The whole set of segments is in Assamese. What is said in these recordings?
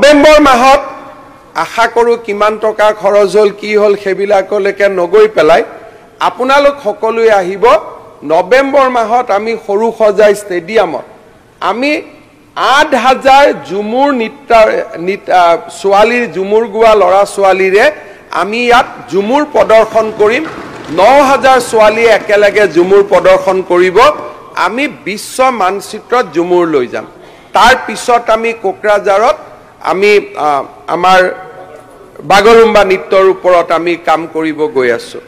নৱেম্বৰ মাহত আশা কৰোঁ কিমান টকা খৰচ হ'ল কি হ'ল সেইবিলাকলৈকে নগৈ পেলাই আপোনালোক সকলোৱে আহিব নৱেম্বৰ মাহত আমি সৰু সজাই ষ্টেডিয়ামত আমি ৮,০০০ ঝুমুৰ ছোৱালীৰ ঝুমুৰ গোৱা ল'ৰা ছোৱালীৰে আমি ইয়াত ঝুমুৰ প্ৰদৰ্শন কৰিম ৯,০০০ ছোৱালীয়ে একেলগে ঝুমুৰ প্ৰদৰ্শন কৰিব আমি বিশ্ব মানচিত্ৰত ঝুমুৰ লৈ যাম তাৰ পিছত আমি কোকৰাঝাৰত আমি আমাৰ বাগৰুম্বা নৃত্যৰ ওপৰত আমি কাম কৰিব গৈ আছো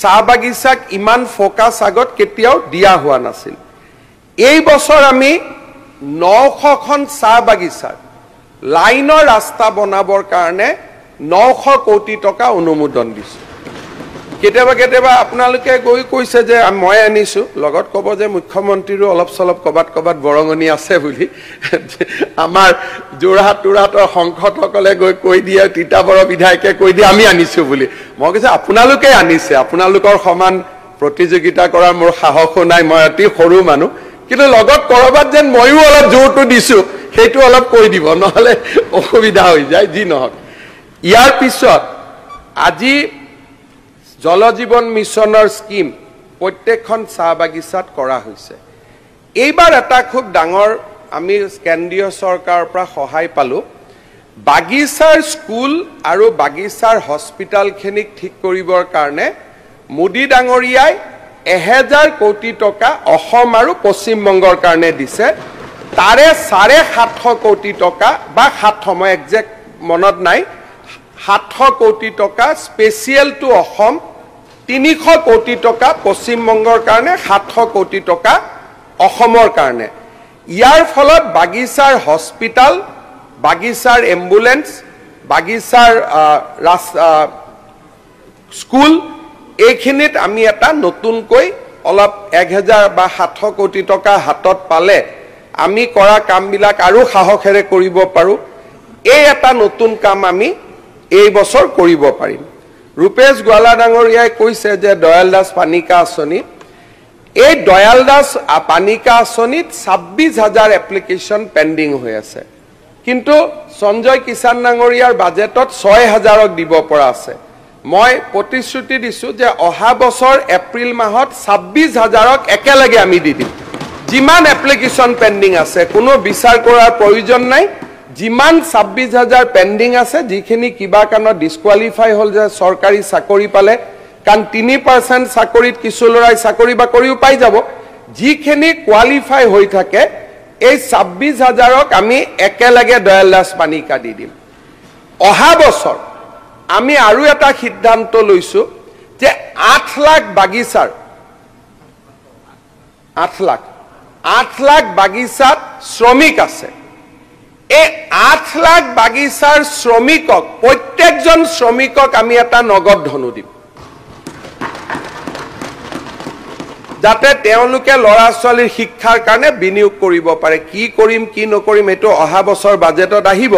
চাহ বাগিচাক ইমান ফোকাস আগত কেতিয়াও দিয়া হোৱা নাছিল এই বছৰ আমি ৯০০খন চাহ বাগিচাৰ লাইনৰ ৰাস্তা বনাবৰ কাৰণে ৯০০ কোটি টকা অনুমোদন দিছো কেতিয়াবা আপোনালোকে গৈ কৈছে যে মই আনিছো লগত ক'ব যে মুখ্যমন্ত্ৰীৰো অলপ চলপ কবাত বৰঙনি আছে বুলি আমাৰ যোৰহাটৰ সংসদসকলে গৈ কৈ দিয়ে তিতাবৰ বিধায়কে কৈ দিয়ে আমি আনিছো বুলি মই কৈছে আপোনালোকে আনিছে আপোনালোকৰ সমান প্ৰতিযোগিতা কৰাৰ মোৰ সাহসো নাই মই অতি সৰু মানুহ কিন্তু লগত কৰবাত যেন ময়ো অলপ জোৰটো দিছো সেইটো অলপ কৈ দিব নহলে অসুবিধা হৈ যায় যি নহক ইয়াৰ পিছত আজি জল জীৱন মিছনৰ স্কিম প্ৰত্যেকখন চাহ বাগিচাত কৰা হৈছে এইবাৰ এটা খুব ডাঙৰ আমি কেন্দ্ৰীয় চৰকাৰৰ পৰা সহায় পালো বাগিচাৰ স্কুল আৰু বাগিচাৰ হস্পিটালখিনিক ঠিক কৰিবৰ কাৰণে মোদী ডাঙৰীয়াই ১,০০০ কোটি টকা অসম আৰু পশ্চিম বংগৰ কাৰণে দিছে তাৰে ৭৫০ কোটি টকা বা ৭০০ মই একজেক্ট মনত নাই ৭০০ কোটি টকা স্পেচিয়েল টু অসম ৩০০ কোটি টকা পশ্চিম বংগৰ কাৰণে ৭০০ কোটি টকা অসমৰ কাৰণে ইয়াৰ ফলত বাগিচাৰ হস্পিটাল বাগিচাৰ এম্বুলেন্স বাগিচাৰ স্কুল এইখিনিত আমি এটা নতুনকৈ অলপ ১,০০০ বা ৭০০ কোটি টকা হাতত পালে আমি কৰা কামবিলাক আৰু সাহসেৰে কৰিব পাৰো এই এটা নতুন কাম আমি এই বছৰ কৰিব পাৰিম ৰূপেশ গোৱালা ডাঙৰীয়াই কৈছে যে দয়াল দাস পানিকা আঁচনি এই দয়াল দাস পানিকা আঁচনিত ২৬,০০০ এপ্লিকেশ্যন পেণ্ডিং হৈ আছে কিন্তু সঞ্জয় কিষাণ ডাঙৰীয়াৰ বাজেটত ৬,০০০ক দিব পৰা আছে মই প্ৰতিশ্ৰুতি দিছো যে অহা বছৰ এপ্ৰিল মাহত ২৬,০০০ক একেলগে আমি দি দিম যিমান এপ্লিকেশ্যন পেণ্ডিং আছে কোনো বিচাৰ কৰাৰ প্ৰয়োজন নাই যিমান ২৬,০০০ পেণ্ডিং আছে যিখিনি কিবা কাৰণত ডিসকোৱালিফাই হ'ল যে চৰকাৰী চাকৰি পালে কাৰণ ৩% চাকৰিত কিছু লৰাই চাকৰি বাকৰিও পাই যাব যিখিনি কোৱালিফাই হৈ থাকে এই ২৬,০০০ক আমি একেলগে দয়াল দাস পানিকা দি দিম অহা বছৰ আমি আৰু এটা সিদ্ধান্ত লৈছো যে ৮ লাখ বাগিচাৰ ৮ লাখ বাগিচাত শ্ৰমিক আছে এই ৮ লাখ বাগিচাৰ শ্ৰমিকক প্ৰত্যেকজন শ্ৰমিকক আমি এটা নগদ ধনু দিম যাতে তেওঁলোকে ল'ৰা ছোৱালীৰ শিক্ষাৰ কাৰণে বিনিয়োগ কৰিব পাৰে কি কৰিম কি নকৰিম এটো অহা বছৰ বাজেটত আহিব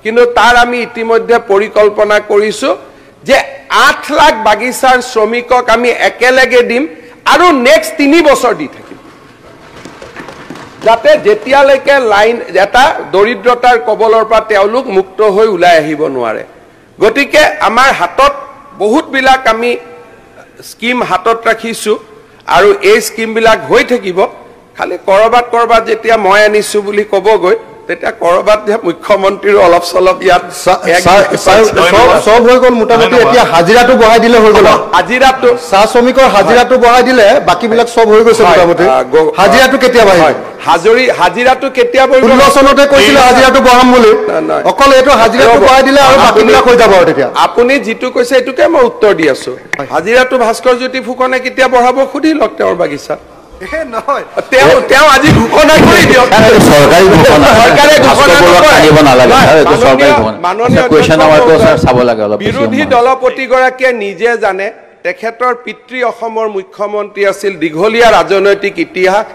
কিন্তু তাৰ আমি ইতিমধ্যে পৰিকল্পনা কৰিছো যে ৮ লাখ বাগিচাৰ শ্ৰমিকক আমি একেলগে দিম আৰু নেক্সট ৩ বছৰ দি থাকিম যাতে যেতিয়ালৈকে লাইন এটা দৰিদ্ৰতাৰ কবলৰ পৰা তেওঁলোক মুক্ত হৈ ওলাই আহিব নোৱাৰে গতিকে আমাৰ হাতত বহুত বিলাক আমি স্কিম হাতত ৰাখিছো আৰু এই স্কিম বিলাক হৈ থাকিব খালি কৰবাত যেতিয়া মই আনিছো বুলি কবগৈ তেতিয়া কৰবাত যে মুখ্যমন্ত্ৰীৰ অলপ চলপ ইয়াত সব হৈ গ'ল মোটামুটি এতিয়া হাজিৰাটো বঢ়াই দিলে হৈ গ'ল হাজিৰাটো চাহ শ্ৰমিকৰ হাজিৰাটো বঢ়াই দিলে বাকি বিলাক সব হৈ গৈছে মোটামুটি হাজিৰাটো কেতিয়া বঢ়াই হাজিৰাটো কেতিয়া বঢ়াই 16 চনতে কৈছিল হাজিৰাটো বঢ়াম বুলি অকল এটো হাজিৰাটো বঢ়াই দিলে আৰু বাকি বিলাক হৈ যাব তেতিয়া আপুনি যেটো কৈছে এটোকে মই উত্তৰ দি আছো হাজিৰাটো ভাস্কৰ জ্যোতি ফুকনে কেতিয়া বঢ়াব খুদি লক তেওঁৰ বাগিচাত নহয় তেওঁ আজি ঘোষণা কৰি দিয়ক চৰকাৰে ঘোষণা কৰিব নালাগে এটা চৰকাৰে ঘোষণা কোৱেশ্চন আমাৰটো স্যাৰ চাব লাগে অলপ বিৰোধী দলপতি গৰাকীয়ে নিজে জানে তেখেতৰ পিতৃ অসমৰ মুখ্যমন্ত্ৰী আছিল দীঘলীয়া ৰাজনৈতিক ইতিহাস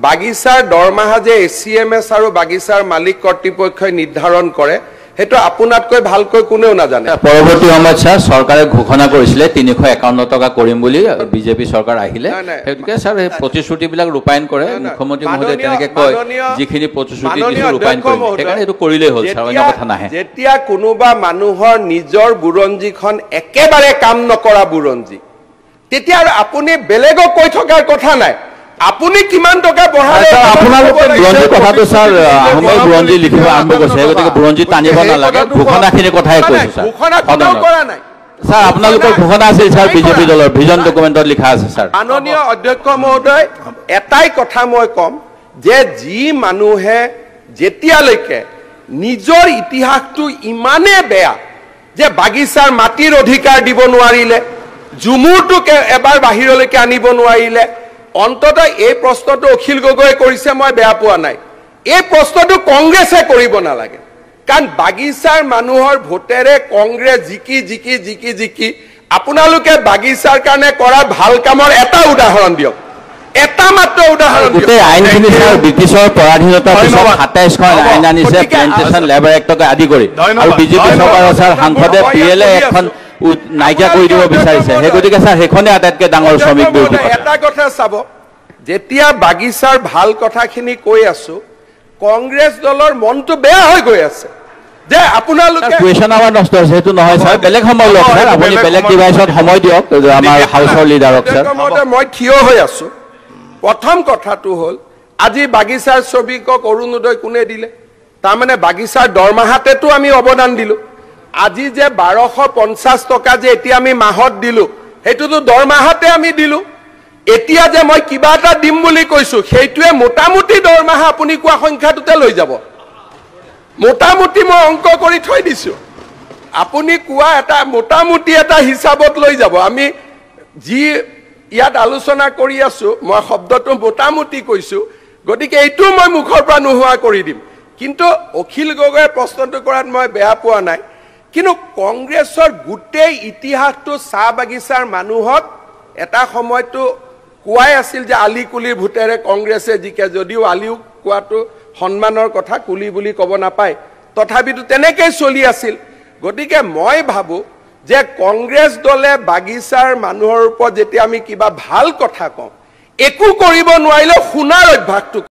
বাগিচাৰ দৰমাহা যে এচিএমএছ আৰু বাগিচাৰ মালিক কৰ্তৃপক্ষই নিৰ্ধাৰণ কৰে সেইটো আপোনাতকৈ ভালকৈ কোনেও নাজানে পৰৱৰ্তী সময়ত স্যাৰ চৰকাৰে ঘোষণা কৰিছিলে 351 টকা কৰিম বুলি বিজেপি চৰকাৰ আহিলে হেতুকে স্যাৰ এই প্ৰতিশ্ৰুতিবিলাক ৰূপায়ণ কৰে মুখ্যমন্ত্ৰী মহোদয় তেনেকে কয় যিখিনি প্ৰতিশ্ৰুতি দিছে ৰূপায়ণ কৰিম সেইকাৰণে এইটো কৰিলেই হ'ল স্যাৰ অন্য কথা নাহে যেতিয়া কোনোবা মানুহৰ নিজৰ বুৰঞ্জীখন একেবাৰে কাম নকৰা বুৰঞ্জী তেতিয়া আপুনি বেলেগক কৈ থকাৰ কথা নাই আপুনি কিমান টকা বঢ়ালে আপোনালোকে বুৰঞ্জী কথাটো স্যাৰ আহোমৰ বুৰঞ্জী লিখিব আৰম্ভ কৰিছে গতিকে বুৰঞ্জী টানিব নালাগে ঘোষণাখিনিৰ কথাই কৈছো স্যাৰ ঘোষণা কোনেও কৰা নাই স্যাৰ আপোনালোকৰ ঘোষণা আছিল স্যাৰ বিজেপি দলৰ ভিজন ডকুমেণ্টত লিখা আছে স্যাৰ মাননীয় অধ্যক্ষ মহোদয় এটাই কথা মই কম যে যি মানুহে যেতিয়ালৈকে নিজৰ ইতিহাসটো ইমানে বেয়া যে বাগিচাৰ মাটিৰ অধিকাৰ দিব নোৱাৰিলে জুমুৰটোকে এবাৰ বাহিৰলৈকে আনিব নোৱাৰিলে অন্তত এই প্ৰশ্নটো অখিল গগৈয়ে কৰিছে মই বেয়া পোৱা নাই এই প্ৰশ্নটো কংগ্ৰেছে কৰিব নালাগে কাৰণ বাগিচাৰ মানুহৰ ভোটেৰে কংগ্ৰেছ জিকি আপোনালোকে বাগিচাৰ কাৰণে কৰা ভাল কামৰ এটা উদাহৰণ দিয়ক এটা মাত্ৰ উদাহৰণ গোটেই আইনখিনি স্যাৰ ব্ৰিটিছৰ পৰাধীনতাৰ পিছত 27খন আইন আনিছে প্লেণ্টেশ্যন লেবাৰ এক্টকে আদি কৰি আৰু বিজেপি চৰকাৰৰ স্যাৰ সাংসদে পিএলএ এখন নাইকিয়া কৰি দিব বিচাৰিছে সেই গতিকে স্যাৰ সেইখনে আটাইতকৈ ডাঙৰ শ্ৰমিক বিৰোধী এটা কথা চাব যেতিয়া বাগিচাৰ ভাল কথাখিনি কৈ আছো কংগ্ৰেছ দলৰ মনটো বেয়া হৈ গৈ আছে যে আপোনালোকে কুৱেশ্যন আৱাৰ নষ্ট হৈছে সেইটো নহয় স্যাৰ বেলেগ সময় লওক স্যাৰ আপুনি বেলেগ ডিভাইচত সময় দিয়ক আমাৰ হাউচৰ লিডাৰক স্যাৰ মই থিয় হৈ আছো প্ৰথম কথাটো হ'ল আজি বাগিচাৰ শ্ৰমিকক অৰুণোদয় কোনে দিলে তাৰমানে বাগিচাৰ দৰমহাতেতো আমি অৱদান দিলো আজি যে 1250 টকা যে এতিয়া আমি মাহত দিলো সেইটোতো দৰমহাতে আমি দিলো এতিয়া যে মই কিবা এটা দিম বুলি কৈছো সেইটোৱে মোটামুটি দৰমহা আপুনি কোৱা সংখ্যাটোতে লৈ যাব মোটামুটি মই অংক কৰি থৈ দিছো আপুনি কোৱা এটা মোটামুটি এটা হিচাপত লৈ যাব আমি যি ইয়াত আলোচনা কৰি আছো মই শব্দটো মোটামুটি কৈছো গতিকে এইটো মই মুখৰ পৰা নোহোৱা কৰি দিম কিন্তু অখিল গগৈয়ে প্ৰশ্নটো কৰাত মই বেয়া পোৱা নাই কিন্তু কংগ্ৰেছৰ গোটেই ইতিহাসটো চাহ বাগিচাৰ মানুহক এটা সময়তো কোৱাই আছিল যে আলি কুলিৰ ভোটেৰে কংগ্ৰেছে জিকে যদিও আলিও কোৱাটো সন্মানৰ কথা কুলি বুলি ক'ব নাপায় তথাপিতো তেনেকৈ চলি আছিল গতিকে মই ভাবো যে কংগ্ৰেছ দলে বাগিচাৰ মানুহৰ ওপৰত যেতিয়া আমি কিবা ভাল কথা কওঁ একো কৰিব নোৱাৰিলেও শুনাৰ অভ্যাসটো